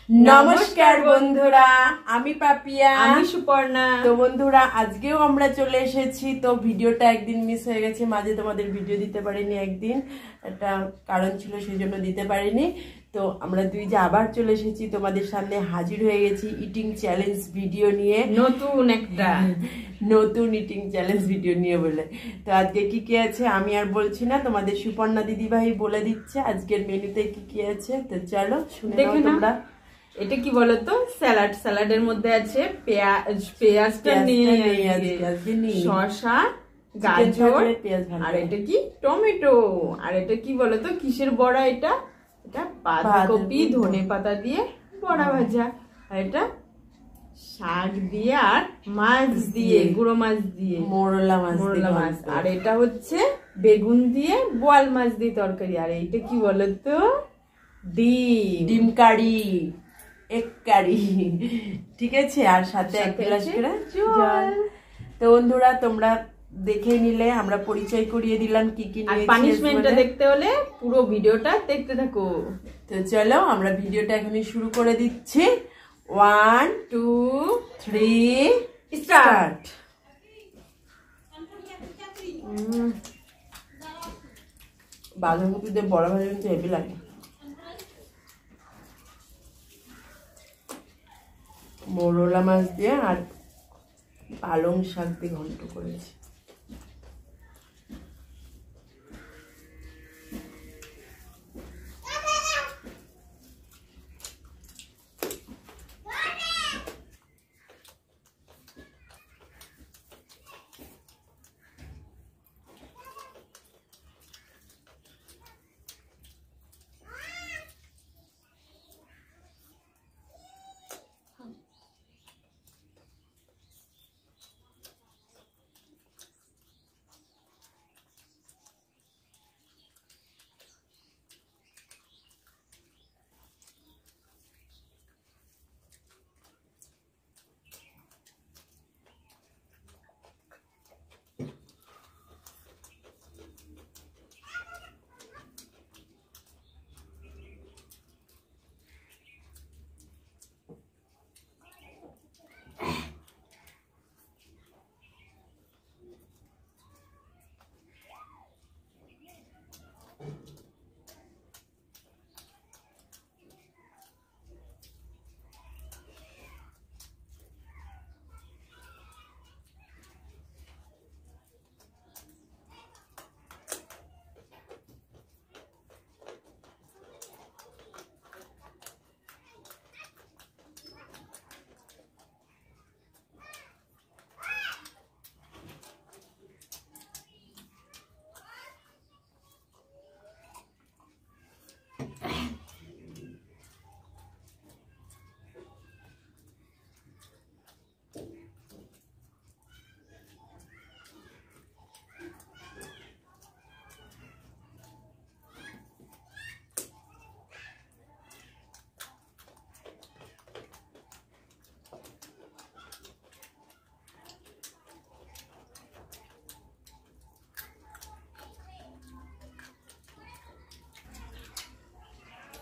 নমস্কার বন্ধুরা, আমি পাপিয়া, আমি সুপর্ণা। তো বন্ধুরা আজকেও আমরা চলে এসেছি। তো ভিডিওটা একদিন মিস হয়ে গেছে, মাঝে তোমাদের ভিডিও দিতে পারিনি, একদিন একটা কারণ ছিল সেই জন্য দিতে পারিনি। তো আমরা দুই যে আবার চলে এসেছি, তোমাদের সামনে হাজির হয়ে গেছি ইটিং চ্যালেঞ্জ ভিডিও নিয়ে, নতুন ইটিং চ্যালেঞ্জ ভিডিও নিয়ে বলে। তো আজকে কি কি আছে আমি আর বলছি না, তোমাদের সুপর্ণা দিদিভাই বলে দিচ্ছে আজকের মেনুতে কি কি আছে। তো চলো শুনে নাও তোমরা। এটা কি বলতো, স্যালাডের মধ্যে আছে পেঁয়াজটা নিয়ে শসা, গাজর, আর এটা কি টমেটো, আর এটা কি বলতো কিসের বড়া, এটা বাঁধাকপি ধনেপাতা দিয়ে বড়া ভাজা, আর এটা শাক দিয়ে আর মাছ দিয়ে গুঁড়ো মাছ দিয়ে মোরলা মাছ, আর এটা হচ্ছে বেগুন দিয়ে বোয়াল মাছ দিয়ে তরকারি, আর এইটা কি বলতো ডিম কারি, এক কারি, ঠিক আছে, আর সাথে এক গ্লাস করে জল। তো বন্ধুরা তোমরা দেখে নিলে, আমরা পরিচয় করিয়ে দিলাম কি কি নিয়েছি। পানিশমেন্টটা দেখতে হলে পুরো ভিডিওটা দেখতে থাকো। তো চলো আমরা ভিডিওটা এখনই শুরু করে দিচ্ছি। 1 2 3 স্টার্ট। বাঁধাকপি দিয়ে বড়া ভাজা কিন্তু হেভি লাগে। মোরলা মাছ দিয়ে আর পালং শাক দিয়ে ঘন্ট করেছি।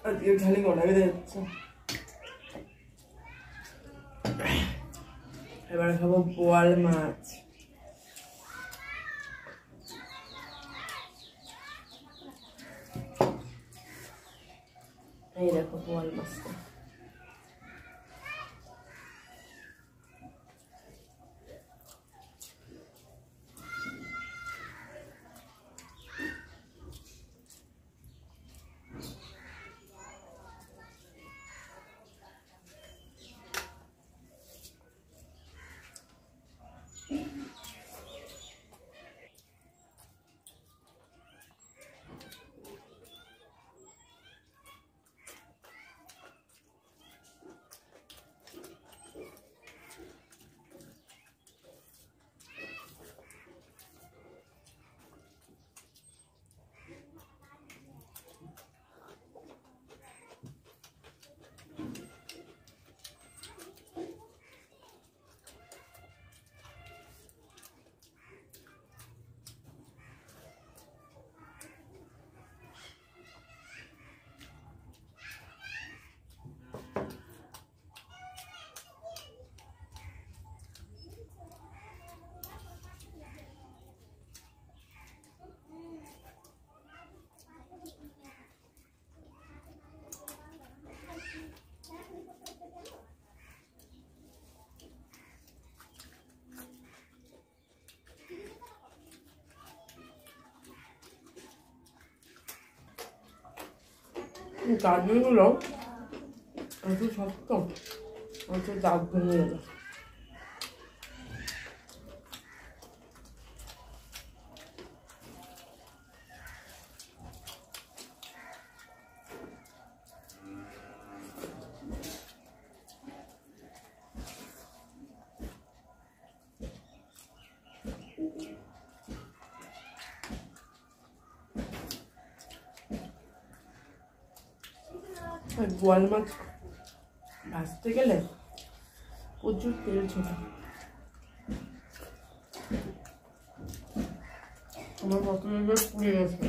আজকে খালি গলা বেঁধে যাচ্ছে। এবার খাবো বোয়াল মাছ। এই দেখো বোয়াল মাছটা। গাজরগুলো এত শক্ত, অত দাঁত ভেঙে গেল। আর বোয়াল মাছ ভাজতে গেলে প্রচুর তেল ছোটে। আমার পছন্দের পুড়ে গেছে।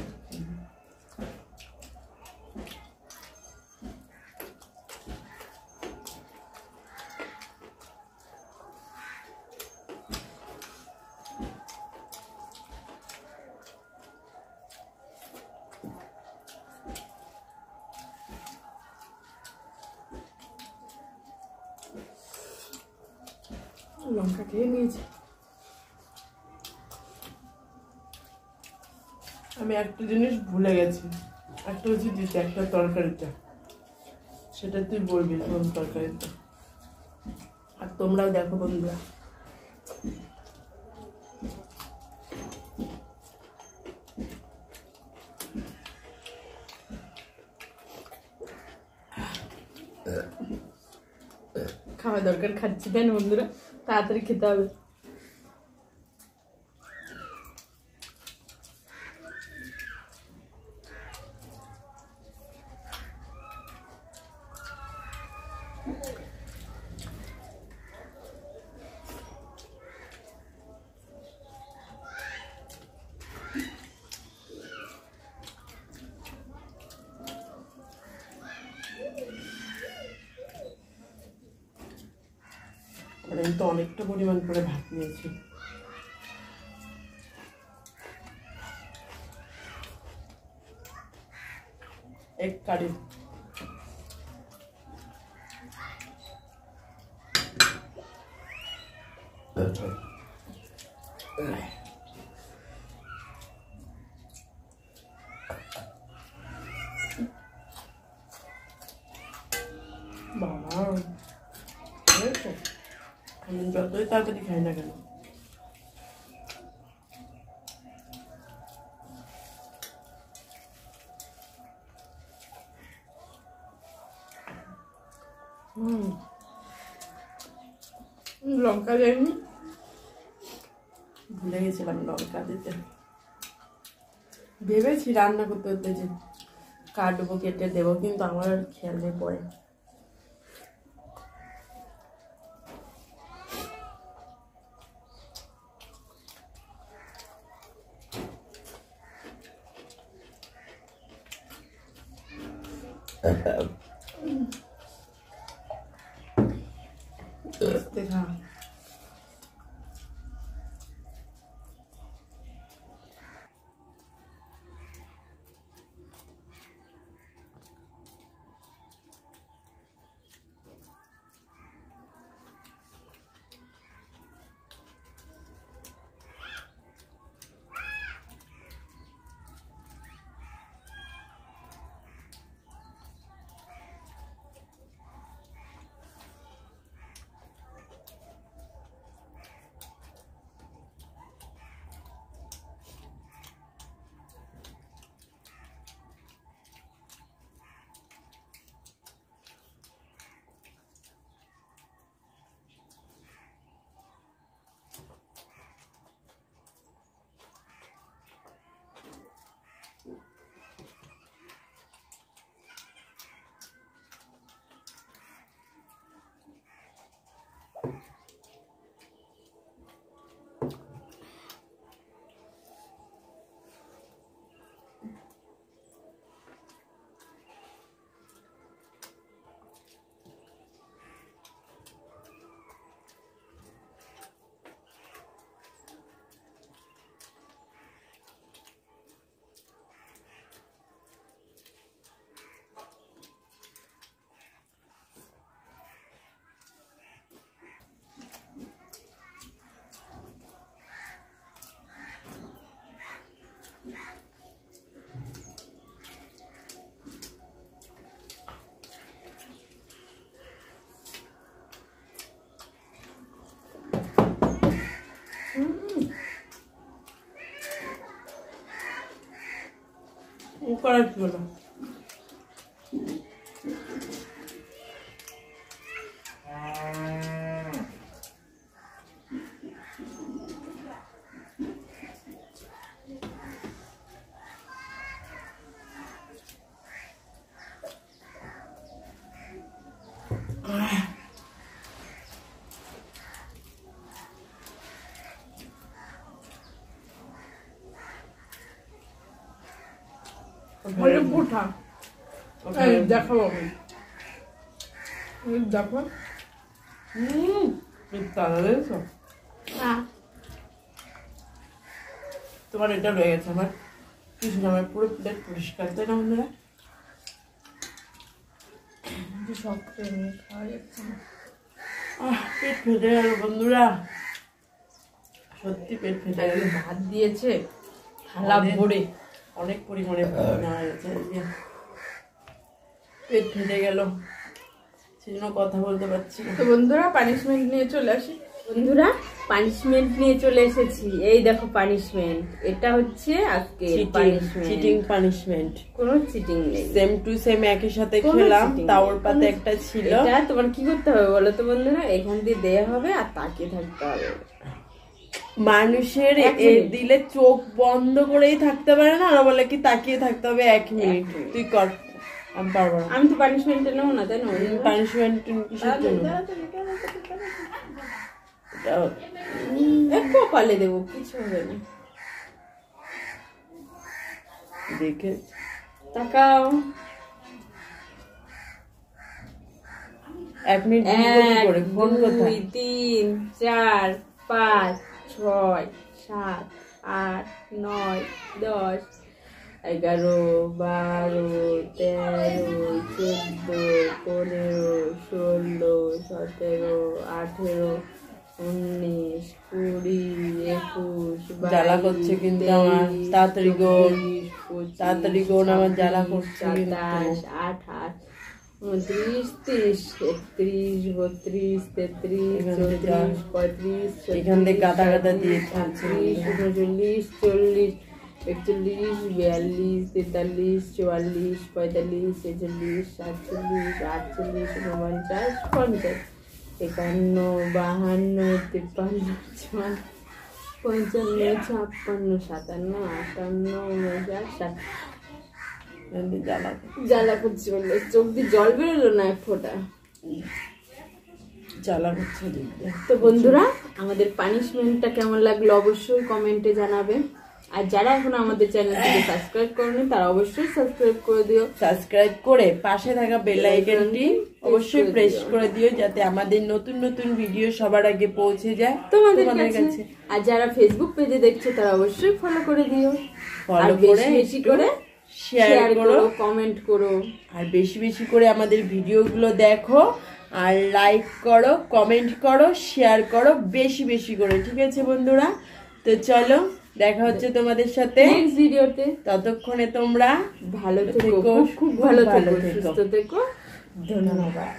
লঙ্কা খেয়ে নিয়েছি। আমি একটা জিনিস ভুলে গেছি, একটা হচ্ছে দিতে, একটা তরকারিটা, সেটা তুই বলবি কোন তরকারিটা। আর তোমরাও দেখো বন্ধুরা। খাওয়া দরকার, খাচ্ছি তাই না বন্ধুরা, তাড়াতাড়ি খেতে হবে। আমি তো অনেকটা পরিমাণ করে ভাত নিয়েছি। এক কারি বাবা, আমি যতই তাড়াতাড়ি খাই না কেন। লঙ্কা দেয়নি, ভুলে গেছিলাম লঙ্কা দিতে। ভেবেছি রান্না করতে করতে যে কাটবো, কেটে দেবো, কিন্তু আমার আর খেয়াল নেই পরে। দেখা করার ছিল না। দেখাবো দেখো তোমার এটা রয়ে গেছে আমার কিছু না, আমার পুরো প্লেট পরিষ্কার, তাই না বন্ধুরা? সব খাওয়া যাচ্ছে না, পেট ফেটে গেল বন্ধুরা, সত্যি পেট ফেটে গেল। ভাত দিয়েছে থালা ভরে, অনেক পরিমাণে নেওয়া গেছে, পেট ফেটে গেল, সেজন্য কথা বলতে পারছি না। তো বন্ধুরা পানিশমেন্ট নিয়ে চলে আসি, বন্ধুরা পানিশমেন্ট নিয়ে চলে এসেছি। এই দেখো পানিশমেন্ট, এটা হচ্ছে আজকে চিটিং পানিশমেন্ট। কোনো চিটিং নেই, সেম টু সেম একই সাথে খেলাম, তাওর পাতে একটা ছিল। এটা তোমার কি করতে হবে বলো তো বন্ধুরা, এখান দিয়ে দেয়া হবে আর তাকিয়ে থাকতে হবে। মানুষের দিলে চোখ বন্ধ করেই থাকতে পারে না, আর বলে কি তাকিয়ে থাকতে হবে 1 মিনিট। তুই কর, আমি পারবো না। আমি তো পানিশমেন্ট নেবো না, তাই না? পানিশমেন্ট কিসের জন্য? একটু কলে দেবো, কিছু হবে না। দেখে তাকাও, 1 মিনিট করে। ফোন 2 3 4 5 6 7 8 9 10 11 12 13 14 15 16 17 18 19 20 21 জ্বালা করছে কিন্তু আমার, তাড়াতাড়ি গোল, তাড়াতাড়ি গোল, আমার জ্বালা করছে। 27 28 29 30 31 32 33 34 35 এখান থেকে গাদা গাদা দিয়ে থাকছে। 39 40 41 42 43 44 45 46 47 48 49 50 51 52 53 54 55 56 57 58 59 জ্বালা করছে, চোখ দিয়ে জল বেরোলো না এক ফোঁটা, জ্বালা করছে। তো বন্ধুরা আমাদের পানিশমেন্টটা কেমন লাগলো অবশ্যই কমেন্টে জানাবে। আর যারা এখন আমাদের চ্যানেলটিকে সাবস্ক্রাইব করেনি তারা অবশ্যই সাবস্ক্রাইব করে দিও। সাবস্ক্রাইব করে পাশে থাকা বেল আইকনটি অবশ্যই প্রেস করে দিও, যাতে আমাদের নতুন নতুন ভিডিও সবার আগে পৌঁছে যায় তোমাদের কাছে। আর যারা ফেসবুক পেজে দেখছো তারা অবশ্যই ফলো করে দিও, আর বেশি বেশি করে শেয়ার করো, কমেন্ট করো, আর বেশি বেশি করে আমাদের ভিডিওগুলো দেখো, আর লাইক করো, কমেন্ট করো, শেয়ার করো বেশি বেশি করে। ঠিক আছে বন্ধুরা, তো চলো দেখা হচ্ছে তোমাদের সাথে নেক্সট ভিডিওতে। ততক্ষণে তোমরা ভালো থেকো, খুব ভালো থেকো, সুস্থ থেকো। ধন্যবাদ।